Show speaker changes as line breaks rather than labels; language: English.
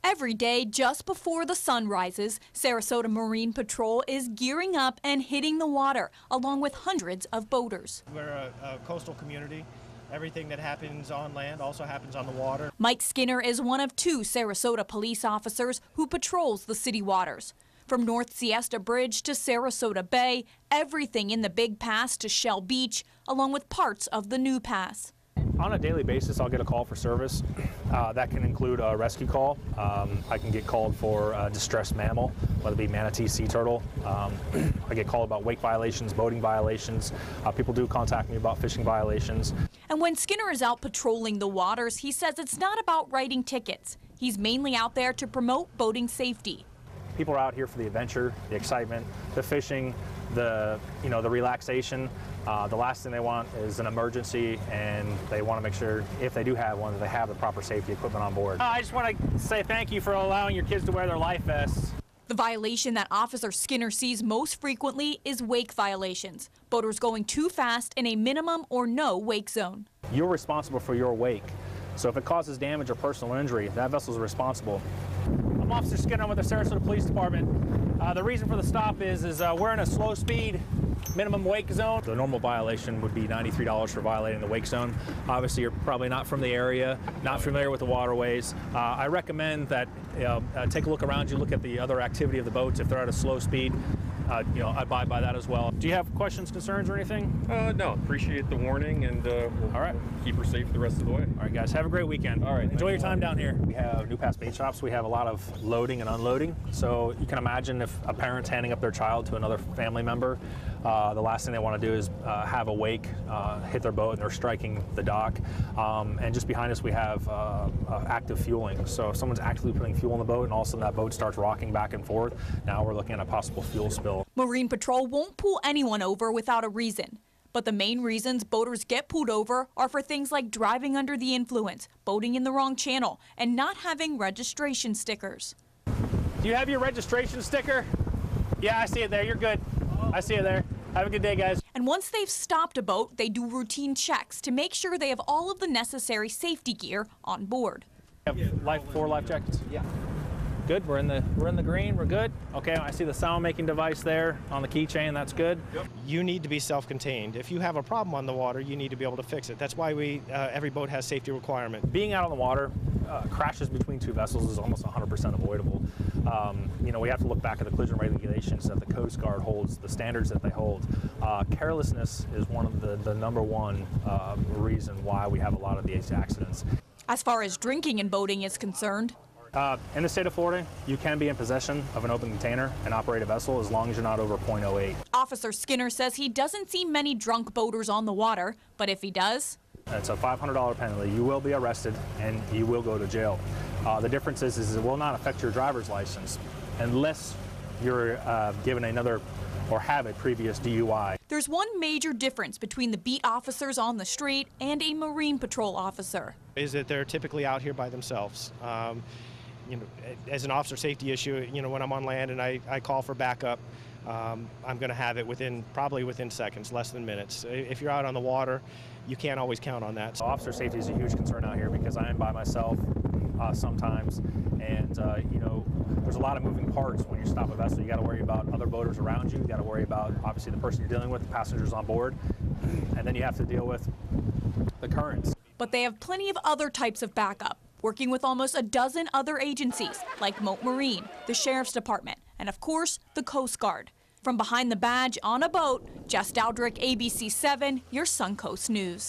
Every day, just before the sun rises, Sarasota Marine Patrol is gearing up and hitting the water, along with hundreds of boaters.
We're a coastal community. Everything that happens on land also happens on the water.
Mike Skinner is one of 2 Sarasota police officers who patrols the city waters. From North Siesta Bridge to Sarasota Bay, everything in the Big Pass to Shell Beach, along with parts of the New Pass.
On a daily basis, I'll get a call for service. That can include a rescue call. I can get called for a distressed mammal, whether it be manatee, sea turtle. I get called about wake violations, boating violations. People do contact me about fishing violations.
And when Skinner is out patrolling the waters, he says it's not about writing tickets. He's mainly out there to promote boating safety.
People are out here for the adventure, the excitement, the fishing, the relaxation. The last thing they want is an emergency, and they want to make sure, if they do have one, that they have the proper safety equipment on board. I just want to say thank you for allowing your kids to wear their life vests.
The violation that Officer Skinner sees most frequently is wake violations. Boaters going too fast in a minimum or no wake zone.
You're responsible for your wake. So if it causes damage or personal injury, that vessel is responsible. I'm Officer Skinner with the Sarasota Police Department. The reason for the stop is we're in a slow speed minimum wake zone. The normal violation would be $93 for violating the wake zone. Obviously, you're probably not from the area, not familiar with the waterways. I recommend that take a look around you, look at the other activity of the boats. If they're at a slow speed, abide by that as well. Do you have questions, concerns, or anything?
No, appreciate the warning, and we'll
all right,
keep her safe the rest of the way.
All right, guys, have a great weekend.
All right,
enjoy your time down here. We have New Pass bait shops. We have a lot of loading and unloading. So you can imagine if a parent's handing up their child to another family member, the last thing they want to do is have a wake, hit their boat, and they're striking the dock. And just behind us, we have active fueling. So if someone's actively putting fuel in the boat and all of a sudden that boat starts rocking back and forth, now we're looking at a possible fuel spill.
Marine Patrol won't pull anyone over without a reason. But the main reasons boaters get pulled over are for things like driving under the influence, boating in the wrong channel, and not having registration stickers.
Do you have your registration sticker? Yeah, I see it there. You're good. I see it there. Have a good day, guys.
And once they've stopped a boat, they do routine checks to make sure they have all of the necessary safety gear on board.
You have 4 life jackets? Yeah. Good. We're in the green. We're good. Okay. I see the sound-making device there on the keychain. That's good.
Yep. You need to be self-contained. If you have a problem on the water, you need to be able to fix it. That's why every boat has safety requirement.
Being out on the water, crashes between 2 vessels is almost 100% avoidable. We have to look back at the collision regulations that the Coast Guard holds, the standards that they hold. Carelessness is one of the number one reason why we have a lot of these accidents.
As far as drinking and boating is concerned,
in the state of Florida, you can be in possession of an open container and operate a vessel as long as you're not over .08.
Officer Skinner says he doesn't see many drunk boaters on the water, but if he does,
it's a $500 penalty. You will be arrested and you will go to jail. The difference is it will not affect your driver's license unless you're given another or have a previous DUI.
There's one major difference between the beat officers on the street and a Marine Patrol officer.
Is that they're typically out here by themselves. As an officer safety issue, when I'm on land and I call for backup, I'm going to have it probably within seconds, less than minutes. If you're out on the water, you can't always count on that.
So officer safety is a huge concern out here because I am by myself sometimes, and there's a lot of moving parts when you stop a vessel. You got to worry about other boaters around you. You got to worry about obviously the person you're dealing with, the passengers on board, and then you have to deal with the currents.
But they have plenty of other types of backup, working with almost a dozen other agencies like Moat Marine, the Sheriff's Department, and of course, the Coast Guard. From behind the badge on a boat, Jess Dowdrick, ABC 7, your Suncoast News.